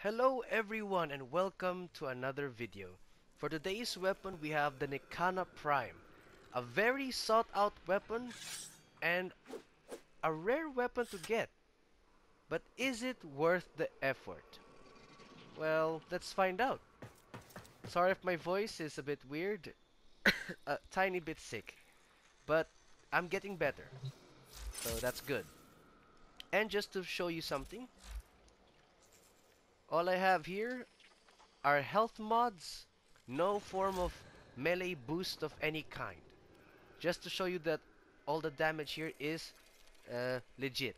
Hello everyone and welcome to another video. For today's weapon we have the Nikana Prime, a very sought out weapon and a rare weapon to get. But is it worth the effort? Well, let's find out. Sorry if my voice is a bit weird, a tiny bit sick, but I'm getting better, so that's good. And just to show you something, all I have here are health mods, no form of melee boost of any kind. Just to show you that all the damage here is legit.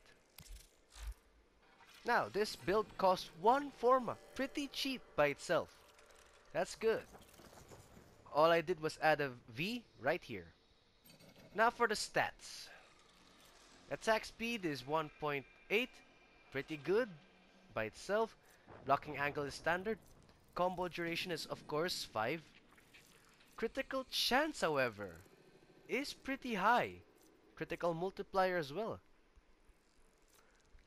Now, this build costs 1 Forma, pretty cheap by itself. That's good. All I did was add a V right here. Now for the stats. Attack speed is 1.8, pretty good by itself. Blocking angle is standard. Combo duration is of course 5. Critical chance, however, is pretty high. Critical multiplier as well.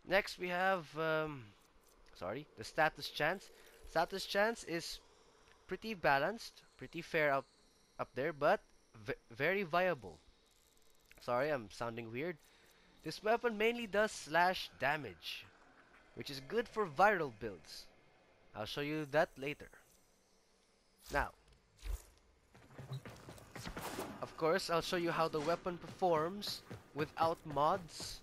Next we have the status chance. Status chance is pretty balanced, pretty fair up there, but very viable. Sorry, I'm sounding weird. This weapon mainly does slash damage, which is good for viral builds. I'll show you that later. Now, of course, I'll show you how the weapon performs without mods.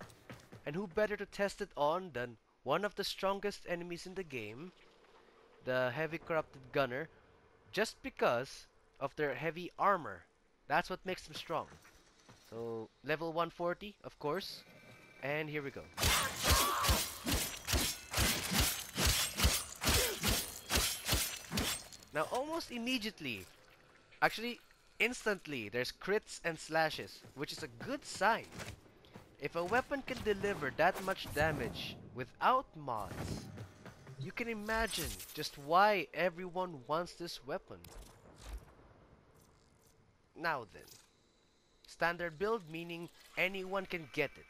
And who better to test it on than one of the strongest enemies in the game, the Heavy Corrupted Gunner, just because of their heavy armor. That's what makes them strong. So, level 140, of course. And here we go. Now, almost immediately, actually instantly, there's crits and slashes, which is a good sign. If a weapon can deliver that much damage without mods, you can imagine just why everyone wants this weapon. Now then, standard build meaning anyone can get it.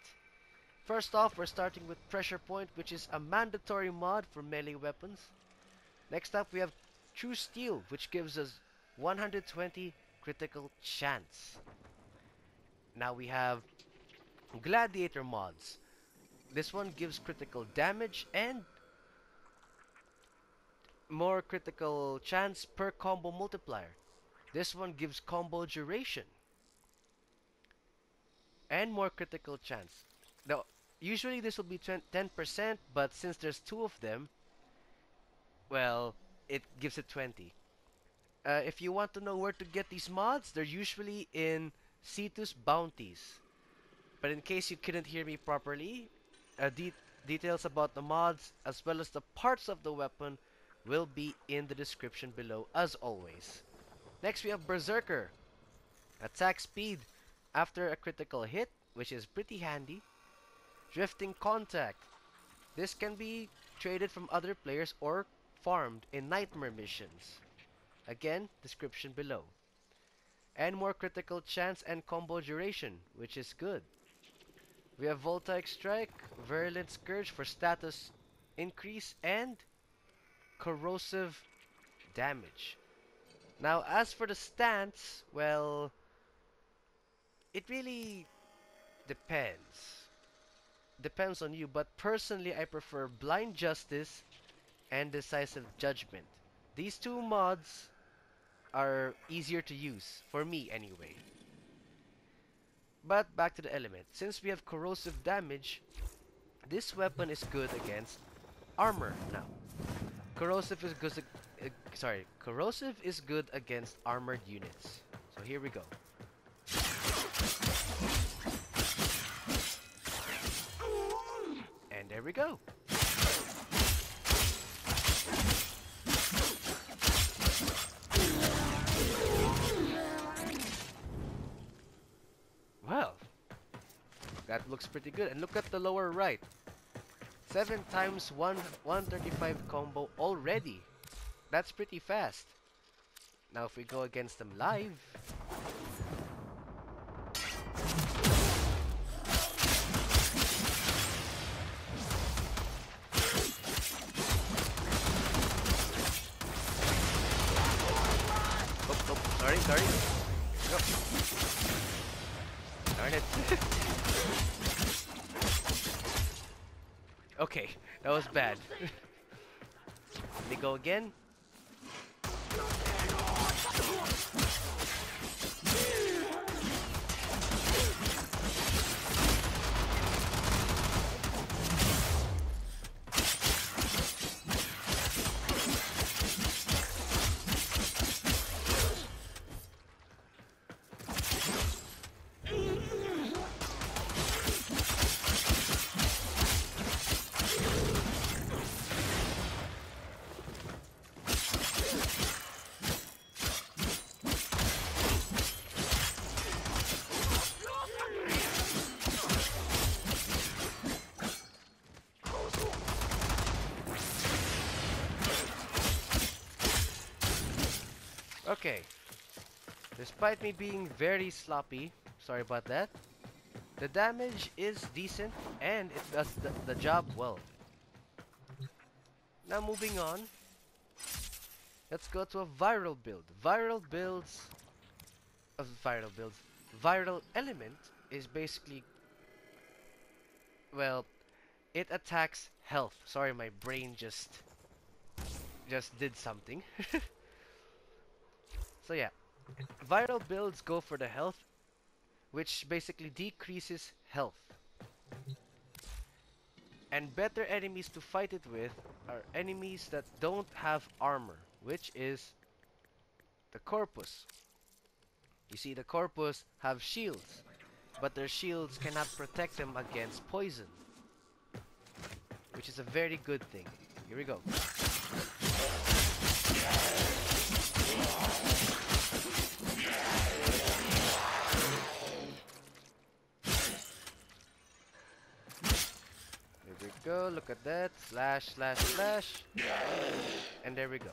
First off, we're starting with Pressure Point, which is a mandatory mod for melee weapons. Next up, we have True Steel, which gives us 120 critical chance. Now we have Gladiator mods. This one gives critical damage and more critical chance per combo multiplier. This one gives combo duration and more critical chance. Now, usually this will be 10%, but since there's two of them, well, it gives it 20. If you want to know where to get these mods, they're usually in Cetus bounties. But in case you couldn't hear me properly, details about the mods as well as the parts of the weapon will be in the description below as always. Next we have Berserker. Attack speed after a critical hit, which is pretty handy. Drifting Contact. This can be traded from other players or farmed in nightmare missions. Again, description below. And more critical chance and combo duration, which is good. We have Voltaic Strike, Virulent Scourge for status increase, and corrosive damage. Now, as for the stance, well, it really depends. Depends on you, but personally I prefer Blind Justice and Decisive Judgment. These two mods are easier to use, for me anyway. But back to the element. Since we have corrosive damage, this weapon is good against armor now. Corrosive is good against armored units. So here we go. And there we go. Well, that looks pretty good. And look at the lower right. 7 times 135 combo already. That's pretty fast. Now if we go against them live, Sorry. Go. Darn it. Okay, that was bad. Let me go again. Okay, despite me being very sloppy, sorry about that, the damage is decent and it does the job well. Now moving on, let's go to a viral build. Viral element is basically, well, it attacks health. Sorry, my brain just did something. So yeah, viral builds go for the health, which basically decreases health. And better enemies to fight it with are enemies that don't have armor, which is the corpus. You see, the corpus have shields, but their shields cannot protect them against poison, which is a very good thing. Here we go. There we go, look at that. Slash. And there we go.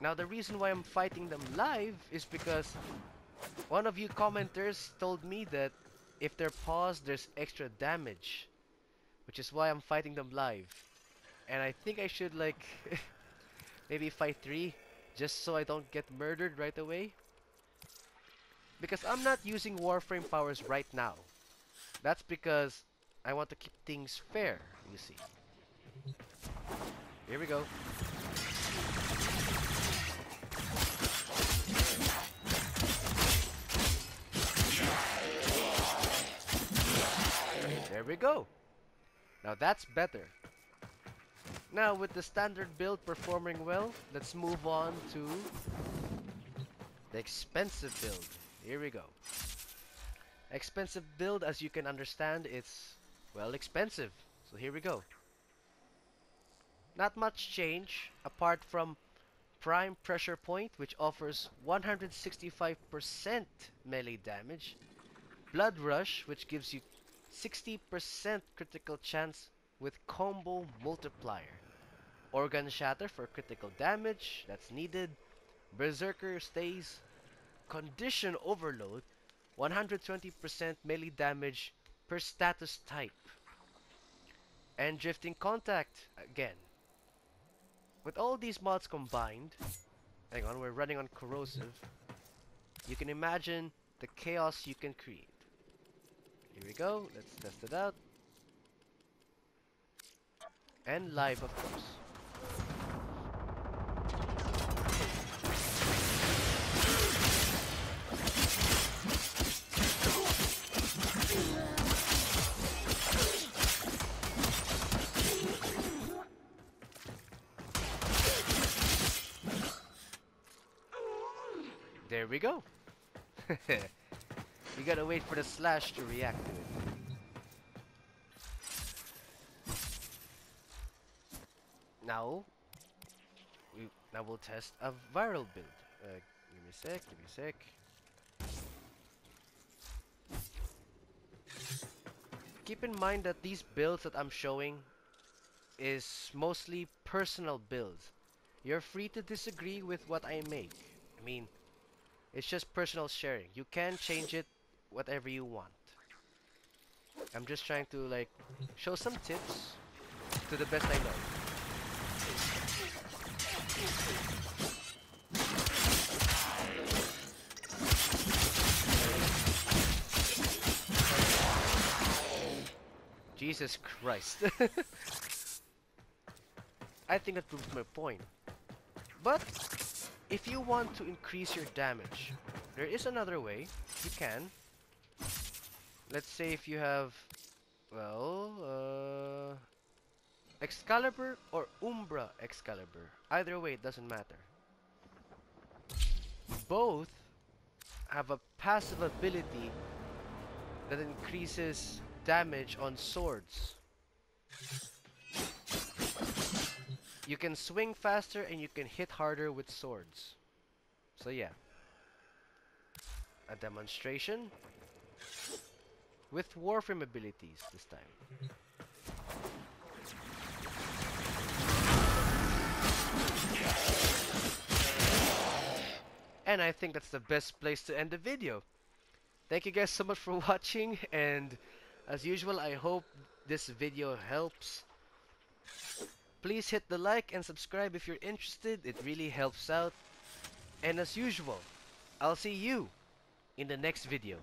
Now the reason why I'm fighting them live is because one of you commenters told me that if they're paused, there's extra damage, which is why I'm fighting them live. And I think I should like maybe fight 3 just so I don't get murdered right away. Because I'm not using Warframe powers right now. That's because I want to keep things fair, you see. Here we go. There we go. Now that's better. Now with the standard build performing well, let's move on to the expensive build. Here we go. Expensive build, as you can understand, it's, well, expensive. So here we go. Not much change apart from Prime Pressure Point, which offers 165% melee damage. Blood Rush, which gives you 60% critical chance with combo multiplier. Organ Shatter for critical damage, that's needed. Berserker stays. Condition Overload, 120% melee damage per status type. And Drifting Contact, again. With all these mods combined, hang on, we're running on Corrosive, you can imagine the chaos you can create. Here we go, let's test it out. And live, of course. There we go. You gotta wait for the slash to react to it. Now we'll test a viral build. Give me a sec. Keep in mind that these builds that I'm showing is mostly personal builds. You're free to disagree with what I make. I mean, it's just personal sharing. You can change it whatever you want. I'm just trying to like show some tips to the best I know. Jesus Christ. I think that proves my point. But if you want to increase your damage, there is another way. You can. Let's say if you have, well, Excalibur or Umbra Excalibur. Either way, it doesn't matter. Both have a passive ability that increases damage on swords. You can swing faster and you can hit harder with swords. So yeah. A demonstration with Warframe abilities this time. And I think that's the best place to end the video. Thank you guys so much for watching, and as usual, I hope this video helps. Please hit the like and subscribe if you're interested, it really helps out. And as usual, I'll see you in the next video.